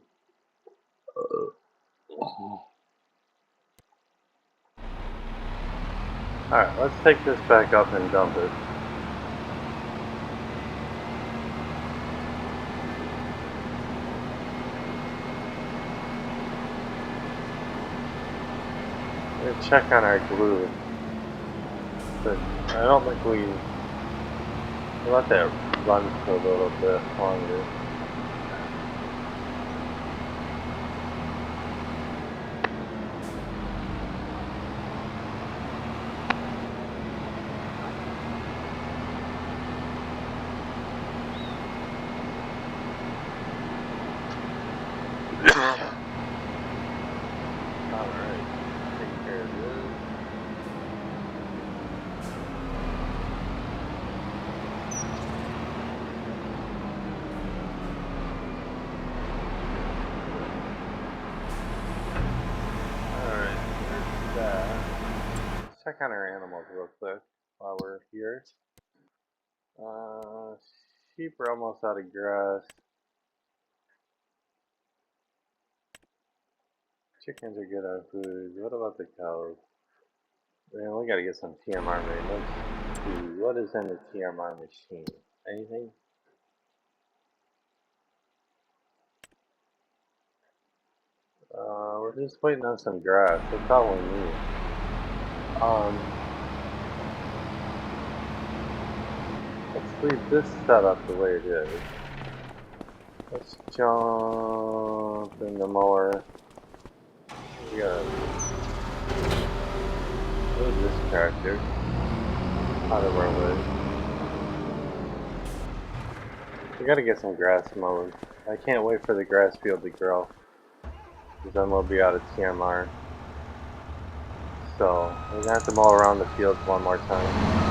Alright, let's take this back up and dump it. Let's check on our glue. But I don't think we'll let that run for a little bit longer. Alright, take care of this. Alright, there's that. Let's check on our animals real quick while we're here. Sheep are almost out of grass. Chickens are good on food. What about the cows? Man, we gotta get some TMR made. Let's see. What is in the TMR machine? Anything? We're just waiting on some grass. That's all we need. Let's leave this setup the way it is. Let's jump in the mower. We gotta move this tractor out of our way. We gotta get some grass mowed. I can't wait for the grass field to grow, because then we'll be out of TMR. So we're gonna have to mow around the fields one more time.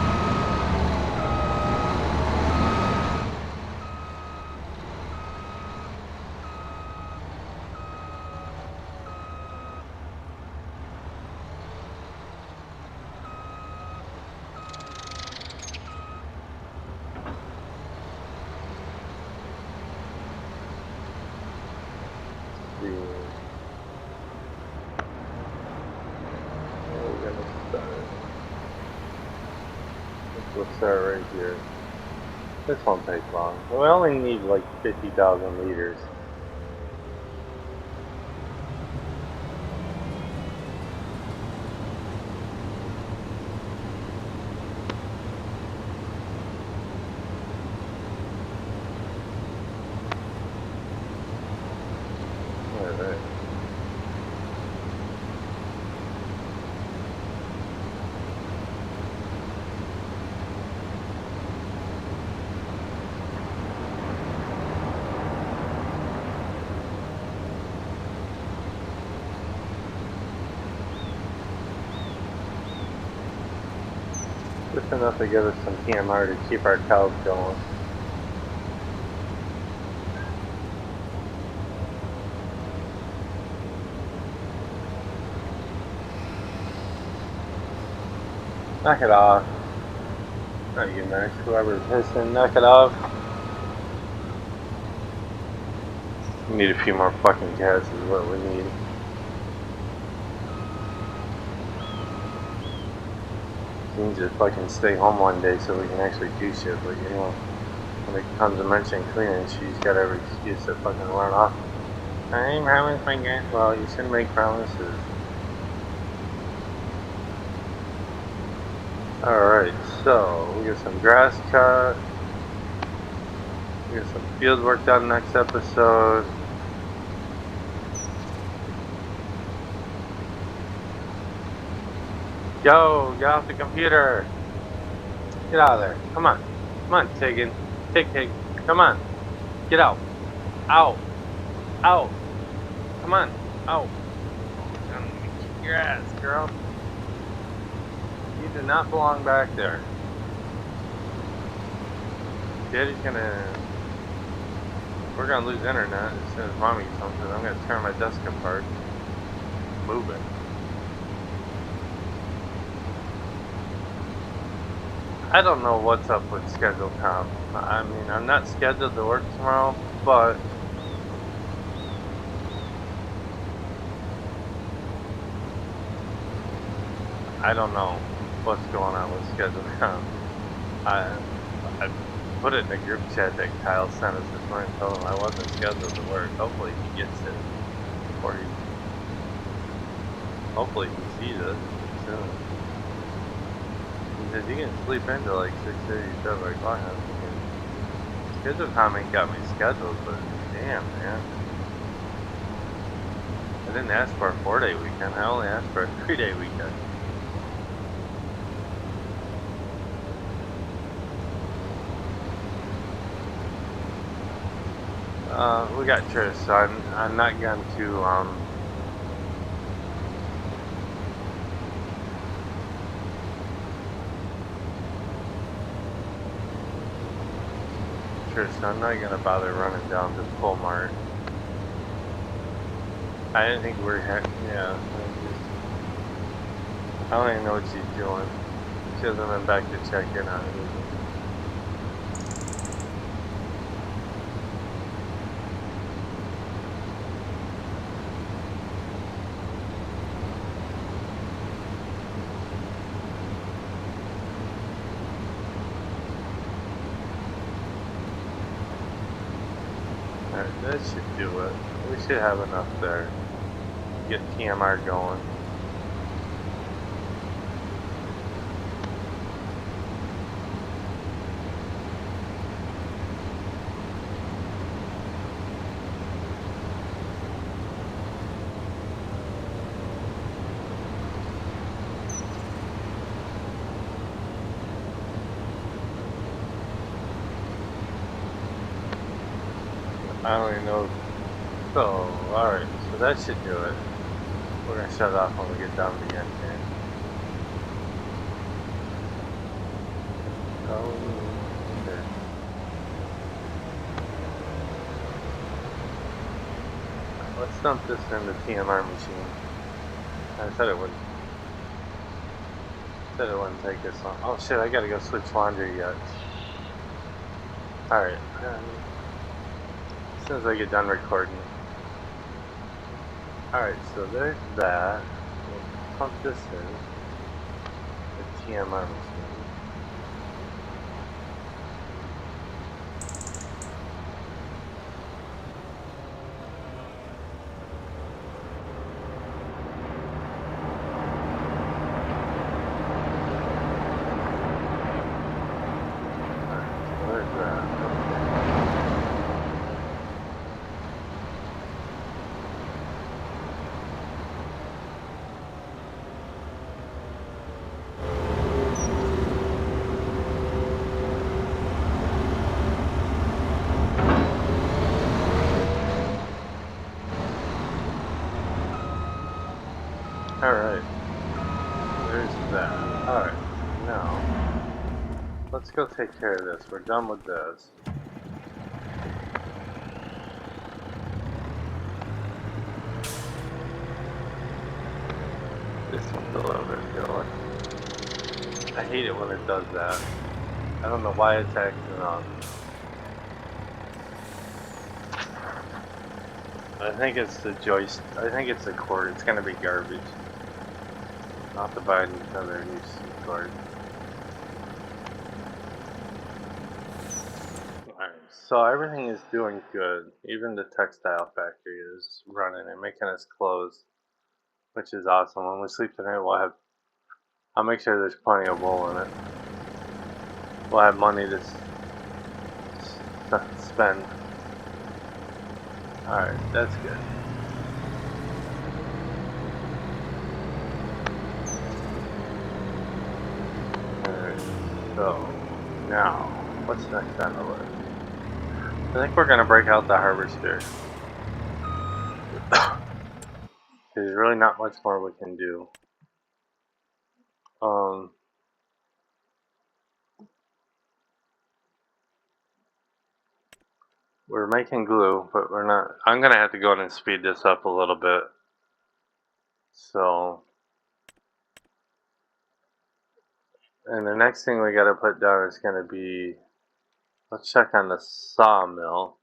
We'll start right here. This won't take long. We only need like 50,000 liters. Alright. Just enough to give us some TMR to keep our cows going. Knock it off. Not you, Max. Whoever's hissing, knock it off. We need a few more fucking cats is what we need. We need to fucking stay home one day so we can actually do shit, but you know, when it comes to mentioning cleaning, she's got every excuse to fucking run off. I promise my gas. Well, you shouldn't make promises. Alright, so we get some grass cut. We get some field work done next episode. Yo, get off the computer. Get out of there. Come on. Come on, Tiggin. Tig. Come on. Get out. Out. Out. Come on. Out. Kick your ass, girl. You do not belong back there. Daddy's gonna... We're gonna lose internet as soon as mommy comes in. I'm gonna tear my desk apart. Move it. I don't know what's up with schedule comp. I mean, I'm not scheduled to work tomorrow, but I don't know what's going on with schedule comp. I put it in a group chat that Kyle sent us this morning, told him I wasn't scheduled to work. Hopefully he gets it, or hopefully he sees it soon. Because you can sleep into like 6:30, 7 o'clock. Schedule comp ain't got me scheduled, but damn, man. I didn't ask for a 4-day weekend. I only asked for a 3-day weekend. We got Trish, so I'm not going to temperature, so I'm not gonna bother running down to Full Mart. I didn't think we're yeah. I don't even know what she's doing. She hasn't been back to check in on it. Alright, that should do it. We should have enough there. Get TMR going. I don't even know. So, alright, so that should do it. We're gonna shut off when we get down to the end here. Oh, okay. Let's dump this in the TMR machine. I said it wouldn't. Said it wouldn't take this long. Oh shit! I gotta go switch laundry yet. All right. As soon as I get done recording. All right. So there's that. We'll pump this in the TMR machine. Alright, there's that. Alright, now, let's go take care of this. We're done with this. This one's a little bit going. I hate it when it does that. I don't know why it's acting on. I think it's the joist. I think it's the cord. It's gonna be garbage. I'll have to buy another new C cord. Alright, so everything is doing good. Even the textile factory is running and making us clothes, which is awesome. When we sleep tonight, I'll make sure there's plenty of wool in it. We'll have money to spend. Alright, that's good. Alright, so now, what's next on the list? I think we're gonna break out the harvester. There's really not much more we can do. We're making glue, but we're not. I'm gonna have to go in and speed this up a little bit. So, and the next thing we gotta put down is gonna be, let's check on the sawmill.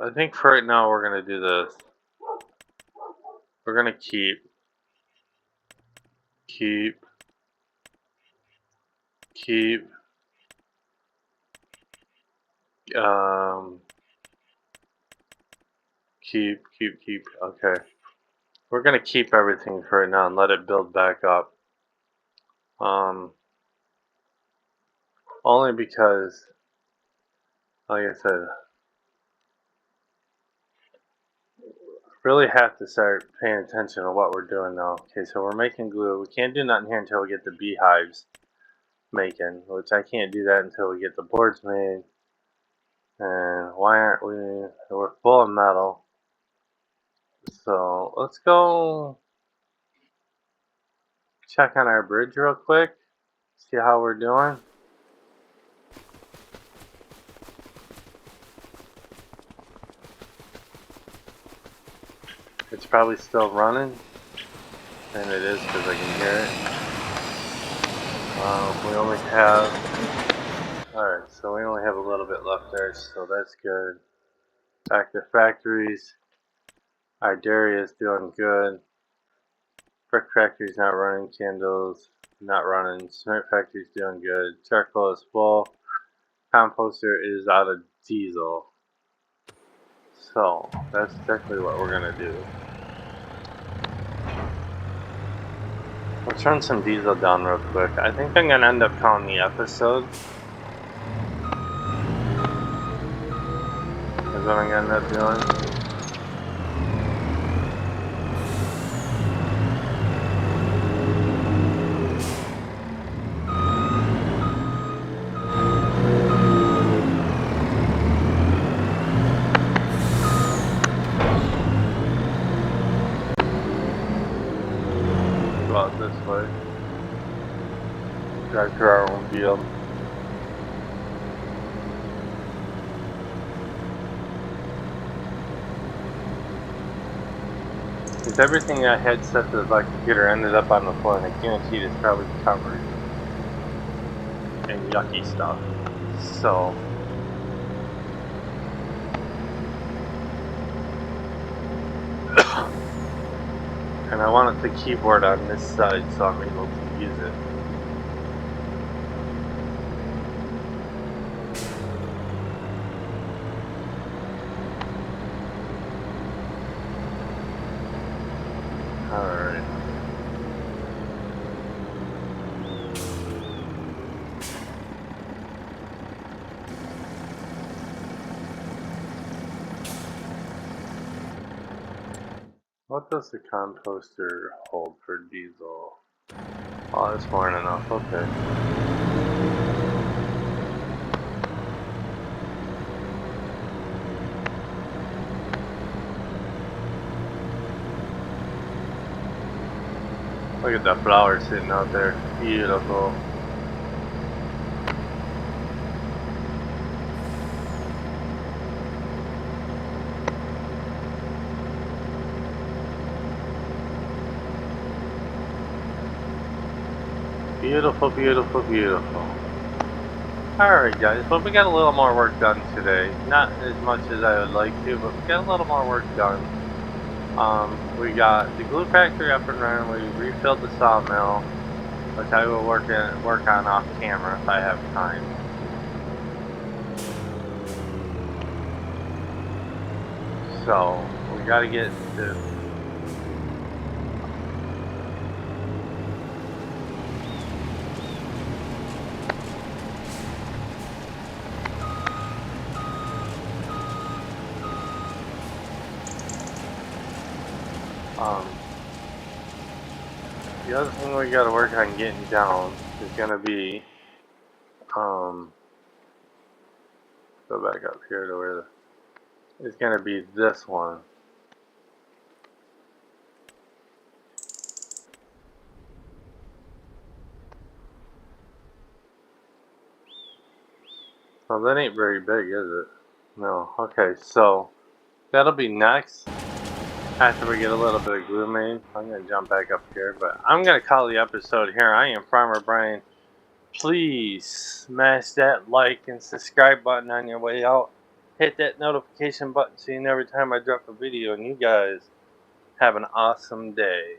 I think for right now we're gonna do this. We're gonna keep, keep, okay. We're gonna keep everything for right now and let it build back up. Only because, like I said, really have to start paying attention to what we're doing now. Okay, so we're making glue. We can't do nothing here until we get the beehives making, which I can't do that until we get the boards made. And why aren't we? We're full of metal. So let's go check on our bridge real quick. See how we're doing. It's probably still running. And it is because I can hear it. We only have... Alright, so we only have a little bit left there, so that's good. Back to factories. Our dairy is doing good. Brick factory's not running. Candles not running. Cement factory's doing good. Charcoal is full. Composter is out of diesel. So that's definitely what we're gonna do. Let's run some diesel down real quick. I think I'm gonna end up calling the episode. Is what I'm gonna end up doing. Go out this way. Drive through our own field. Because everything I had set to the computer ended up on the floor, and I guarantee it's probably covered in yucky stuff. So and I wanted the keyboard on this side so I'm able to use it. Alright. What does the composter hold for diesel? Oh, that's more than enough. Okay. Look at that flower sitting out there. Beautiful. Beautiful, beautiful, beautiful. Alright guys, well we got a little more work done today. Not as much as I would like to, but we got a little more work done. We got the glue factory up and running. We refilled the sawmill, which I will work on off camera if I have time. So we got to get to the other thing we got to work on getting down is gonna be go back up here to where it's gonna be this one. Well, that ain't very big, is it? No. Okay, so that'll be next. After we get a little bit of glue made, I'm going to jump back up here, but I'm going to call the episode here. I am Farmer Brian. Please smash that like and subscribe button on your way out. Hit that notification button so you know every time I drop a video, and you guys have an awesome day.